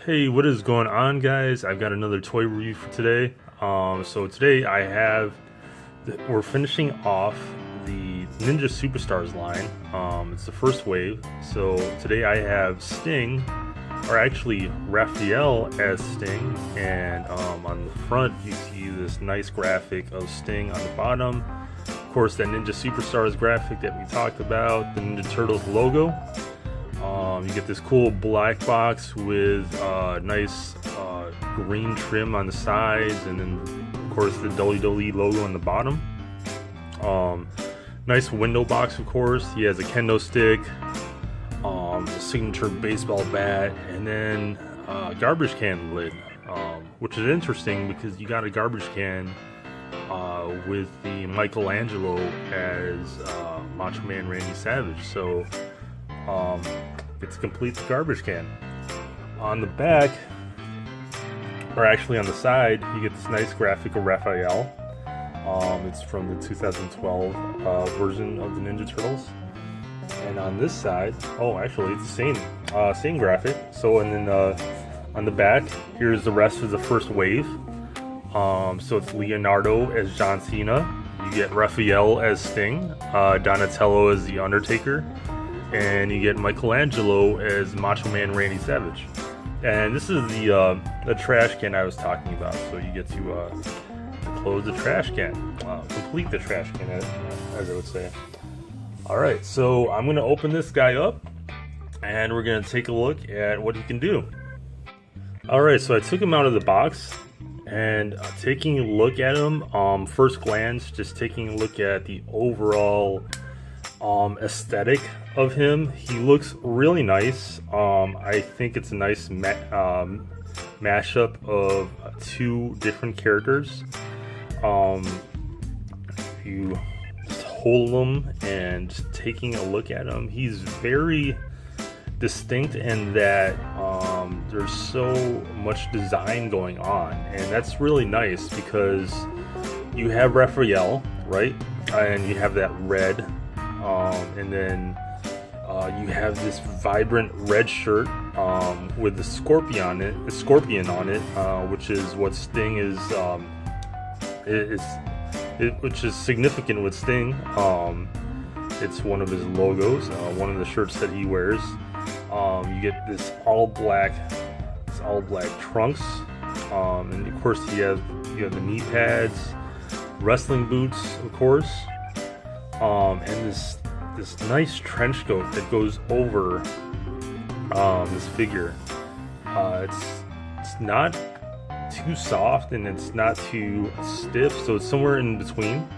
Hey, what is going on, guys? I've got another toy review for today. So today we're finishing off the Ninja Superstars line. It's the first wave. So today I have Sting, or actually RAPHAEL as Sting, and on the front you see this nice graphic of Sting on the bottom. Of course, that Ninja Superstars graphic that we talked about, the Ninja Turtles logo. You get this cool black box with nice green trim on the sides, and then of course the WWE logo on the bottom. Nice window box, of course. He has a kendo stick, a signature baseball bat, and then a garbage can lid, which is interesting because you got a garbage can with the Michelangelo as Macho Man Randy Savage. So it's a complete garbage can. On the back, or actually on the side, you get this nice graphic of RAPHAEL. It's from the 2012 version of the Ninja Turtles. And on this side, oh, actually it's the same graphic. So, and then on the back, here's the rest of the first wave. So it's Leonardo as John Cena. You get RAPHAEL as Sting, Donatello as the Undertaker, and you get Michelangelo as Macho Man Randy Savage. And this is the trash can I was talking about. So you get to close the trash can, complete the trash can, as I would say. Alright, so I'm going to open this guy up, and we're going to take a look at what he can do. Alright, so I took him out of the box, and taking a look at him, first glance, just taking a look at the overall aesthetic of him, he looks really nice. I think it's a nice mashup of two different characters. If you just hold him and just taking a look at him, he's very distinct in that there's so much design going on, and that's really nice because you have RAPHAEL, right, and you have that red, and then you have this vibrant red shirt with the scorpion on it, which is what Sting which is significant with Sting. It's one of his logos, one of the shirts that he wears. You get this all black trunks, and of course you have the knee pads, wrestling boots, of course, and this nice trench coat that goes over this figure. It's not too soft and it's not too stiff, so it's somewhere in between.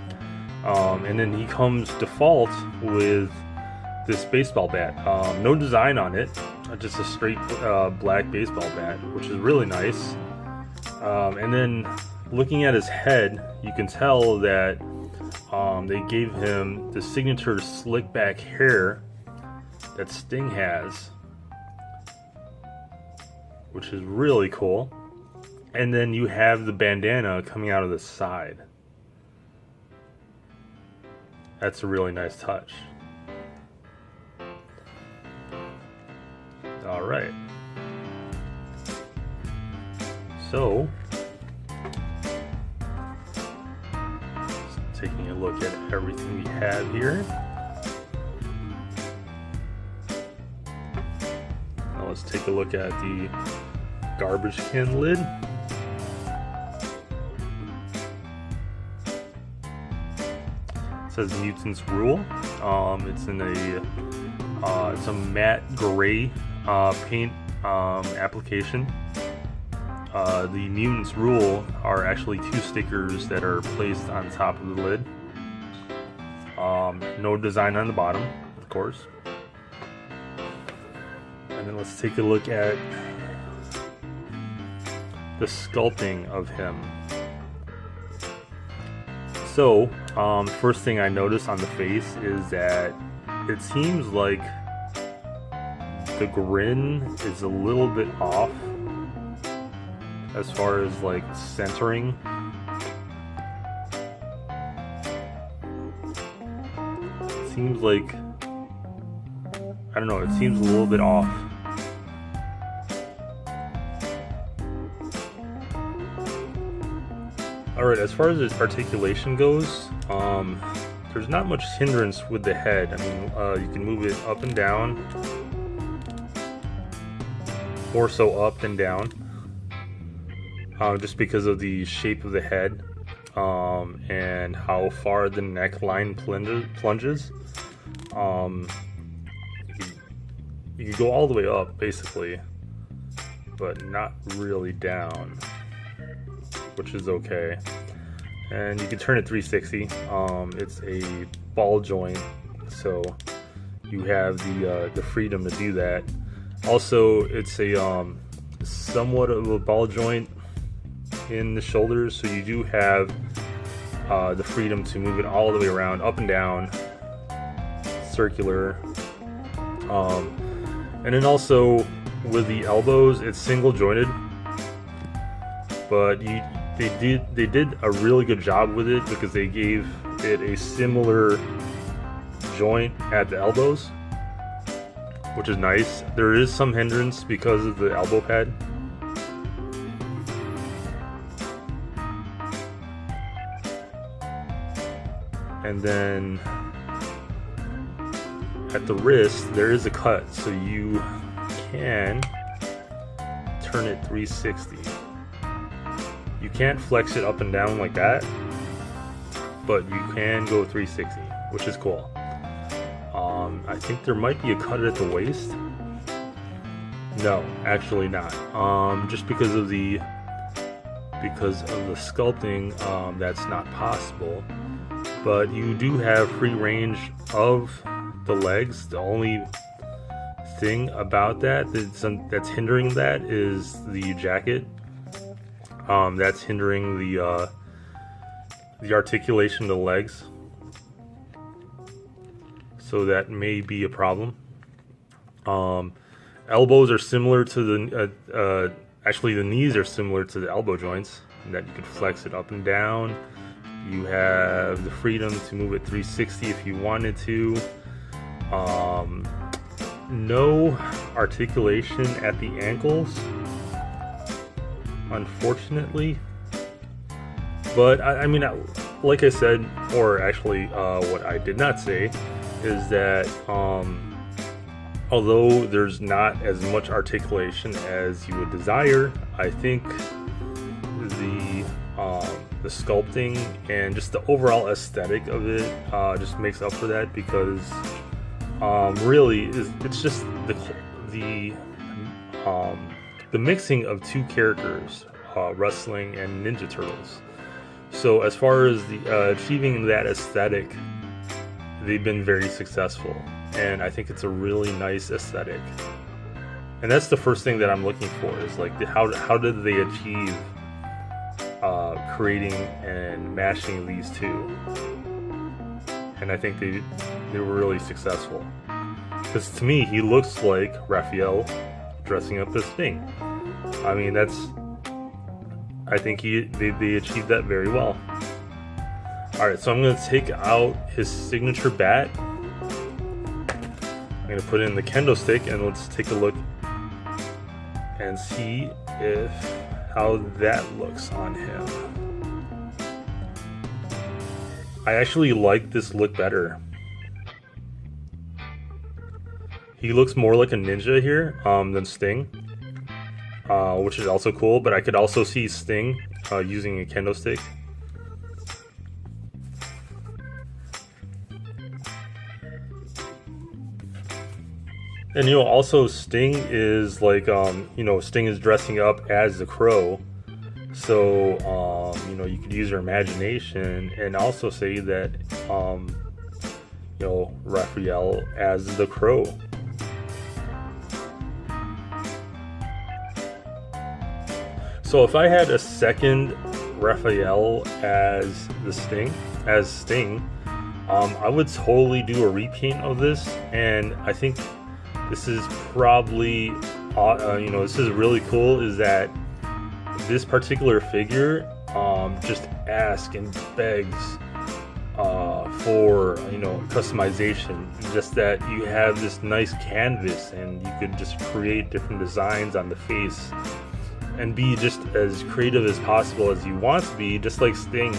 And then he comes default with this baseball bat. No design on it, just a straight black baseball bat, which is really nice. And then looking at his head, you can tell that they gave him the signature slick back hair that Sting has, which is really cool. And then you have the bandana coming out of the side. That's a really nice touch. Alright. So, taking a look at everything we have here. Now let's take a look at the garbage can lid. It says Mutants Rule. It's in it's a matte gray paint application. The Mutants Rule are actually two stickers that are placed on top of the lid. No design on the bottom, of course. And then let's take a look at the sculpting of him. So, first thing I noticed on the face is that it seems like the grin is a little bit off as far as like centering. It seems like, I don't know, it seems a little bit off. Alright, as far as its articulation goes, there's not much hindrance with the head. I mean, you can move it up and down, more so up than down, just because of the shape of the head and how far the neckline plunges. You can go all the way up, basically, but not really down, which is okay. And you can turn it 360. It's a ball joint, so you have the freedom to do that. Also, it's a somewhat of a ball joint in the shoulders, so you do have the freedom to move it all the way around, up and down, circular. And then also with the elbows, it's single jointed, but they did a really good job with it because they gave it a similar joint at the elbows, which is nice. There is some hindrance because of the elbow pad. And then at the wrist, there is a cut, so you can turn it 360. You can't flex it up and down like that, but you can go 360, which is cool. I think there might be a cut at the waist. No, actually not. Just because of the sculpting, that's not possible. But you do have free range of the legs. The only thing about that's hindering that is the jacket. That's hindering the articulation of the legs, so that may be a problem. Elbows are similar to the actually the knees are similar to the elbow joints, in that you can flex it up and down. You have the freedom to move it 360 if you wanted to. No articulation at the ankles, unfortunately. But I mean, like I said, or actually what I did not say, is that although there's not as much articulation as you would desire, I think the sculpting and just the overall aesthetic of it just makes up for that, because really it's just the mixing of two characters, wrestling and Ninja Turtles. So as far as achieving that aesthetic, they've been very successful, and I think it's a really nice aesthetic. And that's the first thing that I'm looking for, is like how did they achieve creating and mashing these two? And I think they were really successful, because to me he looks like Raphael dressing up as Sting. I mean, I think they achieved that very well. Alright, so I'm going to take out his signature bat. I'm going to put in the kendo stick, and let's take a look and see how that looks on him. I actually like this look better. He looks more like a ninja here than Sting, which is also cool, but I could also see Sting using a kendo stick. And also Sting is like, Sting is dressing up as the Crow, so you could use your imagination and also say that Raphael as the Crow. So if I had a second Raphael as Sting, I would totally do a repaint of this, and I think this is probably, this is really cool, is that this particular figure just asks and begs for, customization. Just that you have this nice canvas and you could just create different designs on the face and be just as creative as possible as you want to be, just like Sting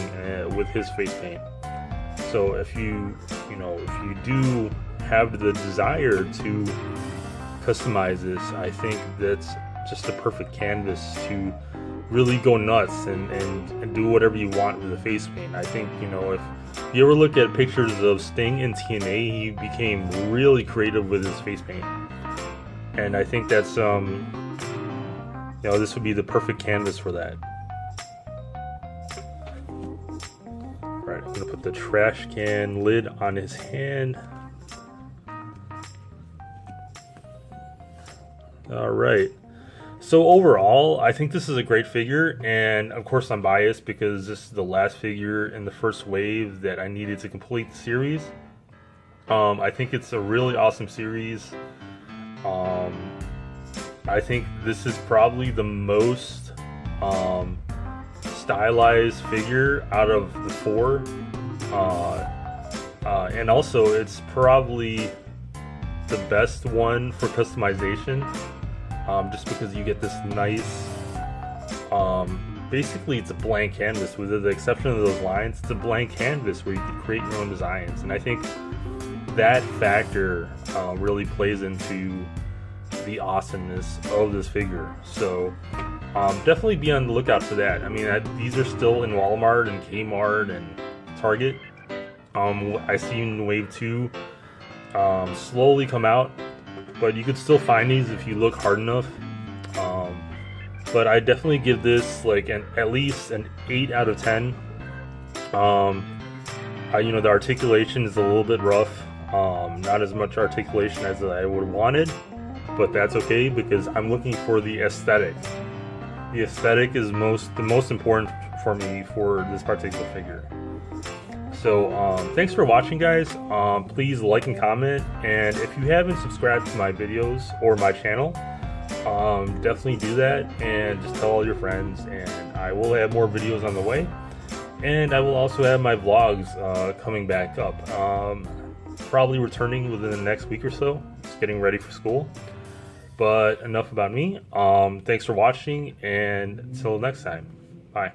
with his face paint. So if you do have the desire to customize this, I think that's just a perfect canvas to really go nuts and do whatever you want with the face paint. I think, if you ever look at pictures of Sting in TNA, he became really creative with his face paint. And I think that's, this would be the perfect canvas for that. Alright, I'm going to put the trash can lid on his hand. Alright. So overall, I think this is a great figure, and of course I'm biased because this is the last figure in the first wave that I needed to complete the series. I think it's a really awesome series. I think this is probably the most stylized figure out of the four, and also it's probably the best one for customization. Just because you get this nice, basically it's a blank canvas with the exception of those lines. It's a blank canvas where you can create your own designs, and I think that factor really plays into the awesomeness of this figure. So definitely be on the lookout for that. I mean, these are still in Walmart and Kmart and Target. I seen Wave 2 slowly come out, but you could still find these if you look hard enough. But I definitely give this like at least an 8 out of 10. The articulation is a little bit rough. Not as much articulation as I would have wanted, but that's okay because I'm looking for the aesthetic. The aesthetic is the most important for me for this particular figure. So thanks for watching, guys. Please like and comment, and if you haven't subscribed to my videos or my channel, definitely do that, and just tell all your friends, and I will have more videos on the way, and I will also have my vlogs coming back up, probably returning within the next week or so, just getting ready for school. But enough about me. Thanks for watching, and until next time, bye.